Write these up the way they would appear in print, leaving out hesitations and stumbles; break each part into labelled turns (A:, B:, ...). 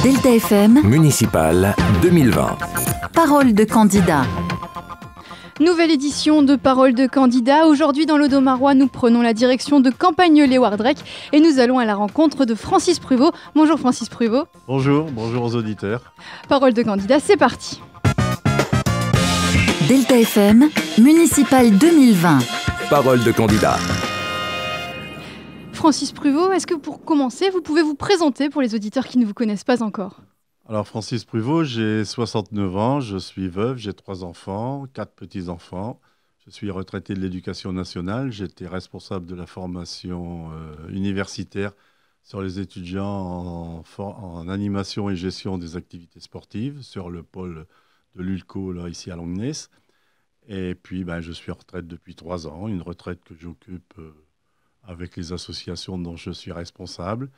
A: Delta FM,
B: Municipal 2020.
A: parole de candidat.
C: Nouvelle édition de Parole de candidat. Aujourd'hui dans l'Audomarois, nous prenons la direction de Campagne-lès-Wardrec et nous allons à la rencontre de Francis Pruvot. Bonjour Francis Pruvot.
D: Bonjour aux auditeurs.
C: Parole de candidat, c'est parti.
A: Delta FM, Municipal 2020.
B: Parole de candidat.
C: Francis Pruvot, est-ce que pour commencer, vous pouvez vous présenter pour les auditeurs qui ne vous connaissent pas encore ?
D: Alors Francis Pruvot, j'ai 69 ans, je suis veuve, j'ai 3 enfants, 4 petits-enfants. Je suis retraité de l'Éducation nationale, j'étais responsable de la formation universitaire sur les étudiants en animation et gestion des activités sportives sur le pôle de l'ULCO là, ici à Longnes. Et puis je suis en retraite depuis 3 ans, une retraite que j'occupe avec les associations dont je suis responsable.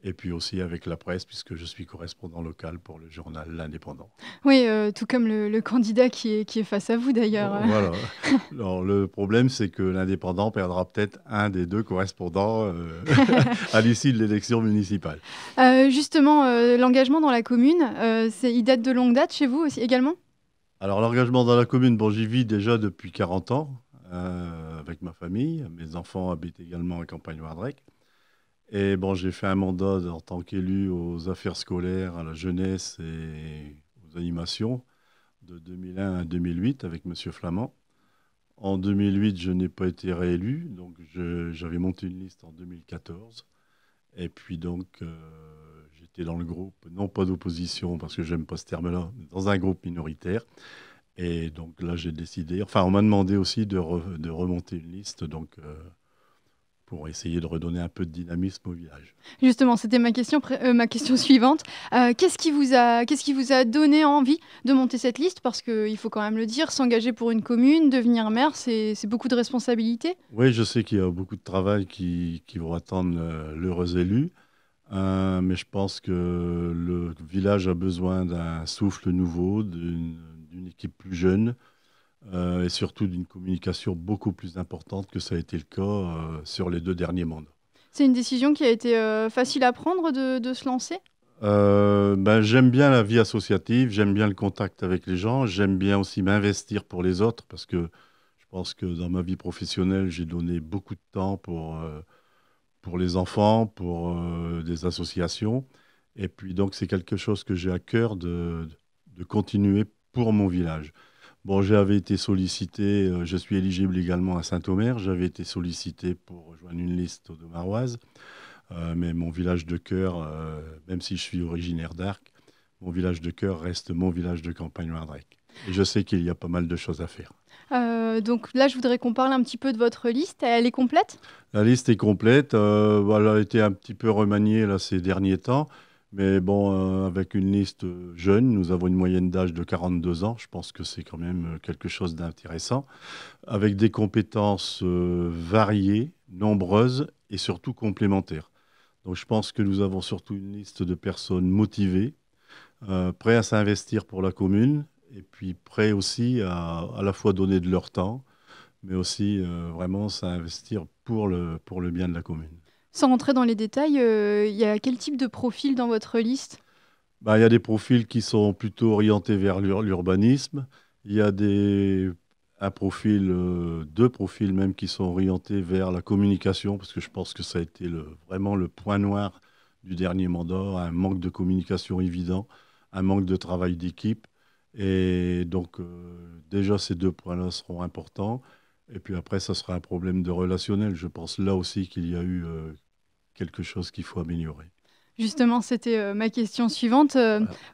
D: Et puis aussi avec la presse, puisque je suis correspondant local pour le journal L'Indépendant.
C: Oui, tout comme le candidat qui est face à vous d'ailleurs.
D: Voilà. Alors, le problème, c'est que l'Indépendant perdra peut-être un des 2 correspondants à l'issue de l'élection municipale.
C: Justement, l'engagement dans la commune, il date de longue date chez vous aussi, également ?
D: Alors l'engagement dans la commune, j'y vis déjà depuis 40 ans avec ma famille. Mes enfants habitent également à Campagne-Wardrec. Et j'ai fait un mandat en tant qu'élu aux affaires scolaires, à la jeunesse et aux animations de 2001 à 2008 avec M. Flamand. En 2008, je n'ai pas été réélu, donc j'avais monté une liste en 2014. Et puis j'étais dans le groupe, non pas d'opposition, parce que j'aime pas ce terme-là, mais dans un groupe minoritaire. Et donc là, j'ai décidé, on m'a demandé aussi de remonter une liste, pour essayer de redonner un peu de dynamisme au village.
C: Justement, c'était ma question suivante. Qu'est-ce qui vous a donné envie de monter cette liste ? Parce qu'il faut quand même le dire, s'engager pour une commune, devenir maire, c'est beaucoup de responsabilités.
D: Oui, je sais qu'il y a beaucoup de travail qui vont attendre l'heureux élu, mais je pense que le village a besoin d'un souffle nouveau, d'une équipe plus jeune, et surtout d'une communication beaucoup plus importante que ça a été le cas sur les 2 derniers mandats.
C: C'est une décision qui a été facile à prendre de se lancer ?
D: J'aime bien la vie associative, j'aime bien le contact avec les gens, j'aime bien aussi m'investir pour les autres parce que je pense que dans ma vie professionnelle, j'ai donné beaucoup de temps pour les enfants, pour des associations. Et puis donc c'est quelque chose que j'ai à cœur de continuer pour mon village. J'avais été sollicité, je suis éligible également à Saint-Omer, j'avais été sollicité pour rejoindre une liste audomaroise, mais mon village de cœur, même si je suis originaire d'Arques, mon village de cœur reste mon village de Campagne-Wardrec. Et je sais qu'il y a pas mal de choses à faire.
C: Donc là, je voudrais qu'on parle un petit peu de votre liste. Elle est complète ?
D: La liste est complète, elle a été un petit peu remaniée là, ces derniers temps. Mais avec une liste jeune, nous avons une moyenne d'âge de 42 ans. Je pense que c'est quand même quelque chose d'intéressant. Avec des compétences variées, nombreuses et surtout complémentaires. Donc je pense que nous avons surtout une liste de personnes motivées, prêtes à s'investir pour la commune et puis prêts aussi à la fois donner de leur temps, mais aussi vraiment s'investir pour le bien de la commune.
C: Sans rentrer dans les détails, il y a quel type de profil dans votre liste ?
D: Il y a des profils qui sont plutôt orientés vers l'urbanisme. Il y a deux profils même qui sont orientés vers la communication, parce que je pense que ça a été vraiment le point noir du dernier mandat, un manque de communication évident, un manque de travail d'équipe. Et donc, déjà, ces 2 points-là seront importants. Et puis après, ça sera un problème de relationnel. Je pense là aussi qu'il y a eu quelque chose qu'il faut améliorer.
C: Justement, c'était ma question suivante.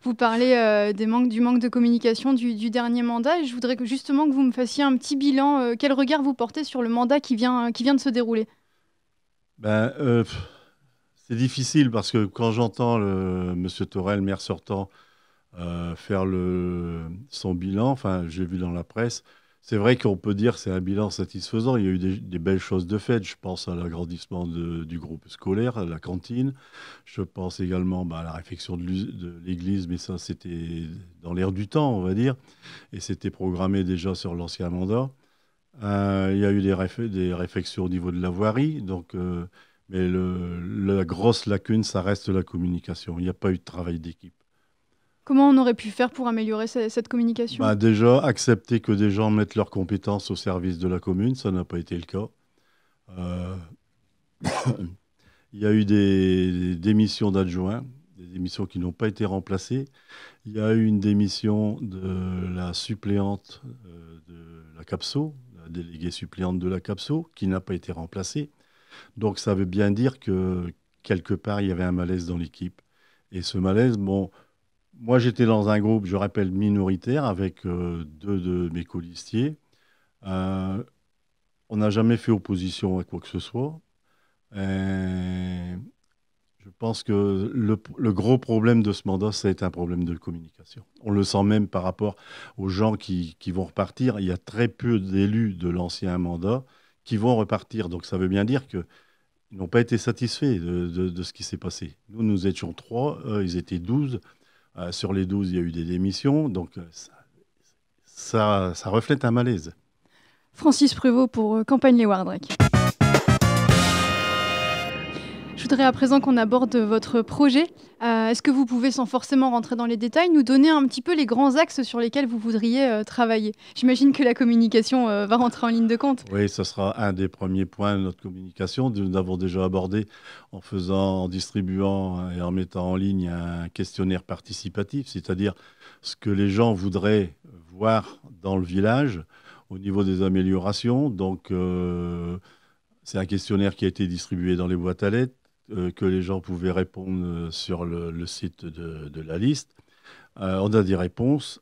C: Vous parlez du manque de communication du dernier mandat. Et je voudrais justement que vous me fassiez un petit bilan. Quel regard vous portez sur le mandat qui vient de se dérouler ?
D: C'est difficile parce que quand j'entends M. Torel, maire sortant, faire son bilan, j'ai vu dans la presse, c'est vrai qu'on peut dire que c'est un bilan satisfaisant. Il y a eu des belles choses de fait. Je pense à l'agrandissement du groupe scolaire, à la cantine. Je pense également à la réfection de l'église, mais ça, c'était dans l'air du temps, on va dire. Et c'était programmé déjà sur l'ancien mandat. Il y a eu des réfections au niveau de la voirie. Mais la grosse lacune, ça reste la communication. Il n'y a pas eu de travail d'équipe.
C: Comment on aurait pu faire pour améliorer cette communication?
D: Bah, déjà, accepter que des gens mettent leurs compétences au service de la commune, ça n'a pas été le cas. Euh, il y a eu des démissions d'adjoints, des démissions qui n'ont pas été remplacées. Il y a eu une démission de la suppléante de la CAPSO, la déléguée suppléante de la CAPSO, qui n'a pas été remplacée. Donc ça veut bien dire que quelque part, il y avait un malaise dans l'équipe. Et ce malaise, bon, moi j'étais dans un groupe, je rappelle, minoritaire, avec deux de mes colistiers. Euh, on n'a jamais fait opposition à quoi que ce soit. Et je pense que le gros problème de ce mandat, ça a été un problème de communication. On le sent même par rapport aux gens qui vont repartir. Il y a très peu d'élus de l'ancien mandat qui vont repartir. Donc ça veut bien dire qu'ils n'ont pas été satisfaits de ce qui s'est passé. Nous étions 3, ils étaient 12. Sur les 12, il y a eu des démissions. Donc ça reflète un malaise.
C: Francis Prévost pour Campagne Les Wardrec. Je voudrais à présent qu'on aborde votre projet. Est-ce que vous pouvez, sans forcément rentrer dans les détails, nous donner un petit peu les grands axes sur lesquels vous voudriez travailler? J'imagine que la communication va rentrer en ligne de compte.
D: Oui, ce sera un des premiers points de notre communication. Nous l'avons déjà abordé en distribuant et en mettant en ligne un questionnaire participatif, c'est-à-dire ce que les gens voudraient voir dans le village au niveau des améliorations. Donc, c'est un questionnaire qui a été distribué dans les boîtes à lettres, que les gens pouvaient répondre sur le site de la liste. On a des réponses.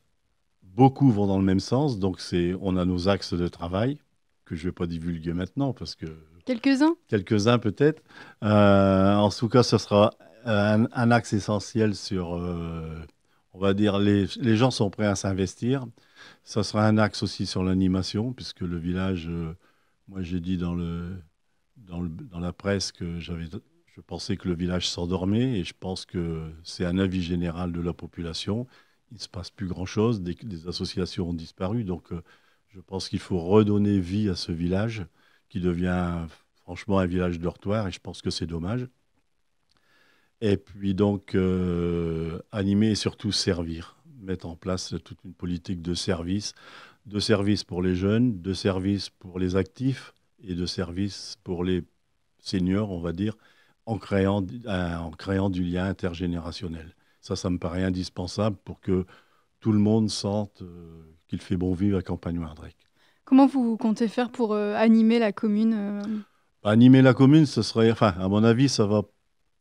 D: Beaucoup vont dans le même sens. Donc, on a nos axes de travail, que je ne vais pas divulguer maintenant, parce que...
C: Quelques-uns?
D: Quelques-uns, peut-être. En tout cas, ce sera un axe essentiel sur... on va dire, les gens sont prêts à s'investir. Ça sera un axe aussi sur l'animation, puisque le village... moi, j'ai dit dans la presse que je pensais que le village s'endormait, et je pense que c'est un avis général de la population. Il ne se passe plus grand-chose, des associations ont disparu, donc je pense qu'il faut redonner vie à ce village qui devient franchement un village dortoir, et je pense que c'est dommage. Et puis donc, animer et surtout servir, mettre en place toute une politique de service pour les jeunes, de service pour les actifs et de service pour les seniors, on va dire, en créant du lien intergénérationnel. Ça me paraît indispensable pour que tout le monde sente qu'il fait bon vivre à Campagne-Wardrec.
C: Comment vous comptez faire pour animer la commune
D: Animer la commune, ce serait, enfin, à mon avis, ça va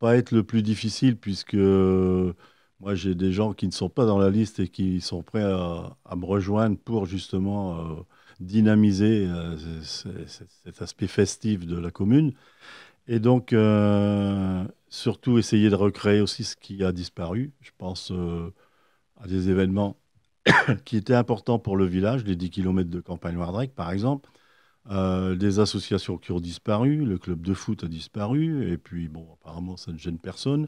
D: pas être le plus difficile, puisque moi, j'ai des gens qui ne sont pas dans la liste et qui sont prêts à me rejoindre pour justement dynamiser cet aspect festif de la commune. Et donc, surtout essayer de recréer aussi ce qui a disparu. Je pense à des événements qui étaient importants pour le village, les 10 km de Campagne-Wardrec, par exemple. Des associations qui ont disparu, le club de foot a disparu, et puis, bon, apparemment, ça ne gêne personne.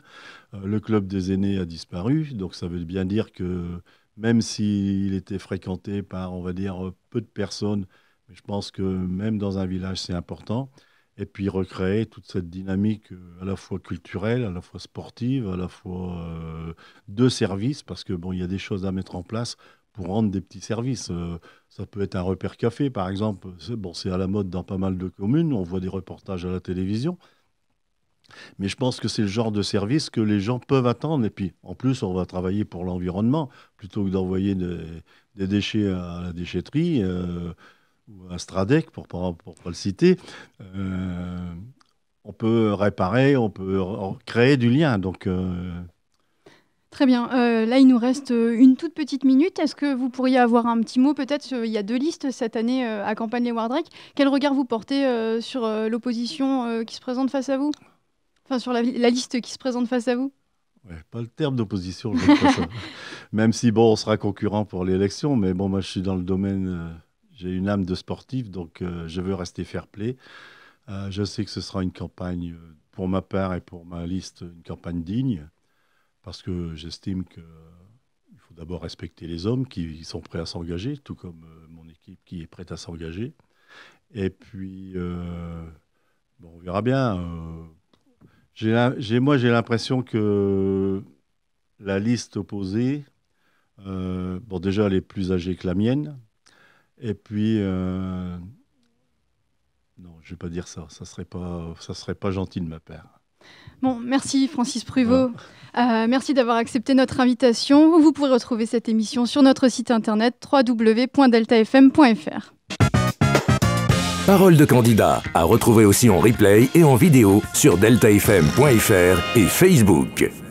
D: Le club des aînés a disparu, donc ça veut bien dire que même s'il était fréquenté par, on va dire, peu de personnes, mais je pense que même dans un village, c'est important. Et puis recréer toute cette dynamique à la fois culturelle, à la fois sportive, à la fois de service, parce que bon, il y a des choses à mettre en place pour rendre des petits services. Ça peut être un repère café, par exemple. C'est à la mode dans pas mal de communes. On voit des reportages à la télévision. Mais je pense que c'est le genre de service que les gens peuvent attendre. Et puis, en plus, on va travailler pour l'environnement, plutôt que d'envoyer des déchets à la déchetterie ou à Stradec, pour pas le citer. On peut réparer, on peut créer du lien. Donc,
C: Très bien. Là, il nous reste une toute petite minute. Est-ce que vous pourriez avoir un petit mot? Peut-être, il y a 2 listes cette année à Campagne-les-Wardrec. Quel regard vous portez sur l'opposition qui se présente face à vous? Enfin, sur la liste qui se présente face à vous?
D: ouais, pas le terme d'opposition, je n'aime pas ça. Même si, bon, on sera concurrent pour l'élection, mais bon, moi, je suis dans le domaine, j'ai une âme de sportif, donc je veux rester fair-play. Je sais que ce sera une campagne, pour ma part et pour ma liste, une campagne digne, parce que j'estime qu'il faut d'abord respecter les hommes qui sont prêts à s'engager, tout comme mon équipe qui est prête à s'engager. Et puis, bon, on verra bien. Moi, j'ai l'impression que la liste opposée Bon, déjà, elle est plus âgée que la mienne. Et puis, non, je vais pas dire ça. Ça serait pas gentil de ma part.
C: Bon, merci Francis Pruvot. Merci d'avoir accepté notre invitation. Vous pourrez retrouver cette émission sur notre site internet www.deltafm.fr.
B: Parole de candidat à retrouver aussi en replay et en vidéo sur deltafm.fr et Facebook.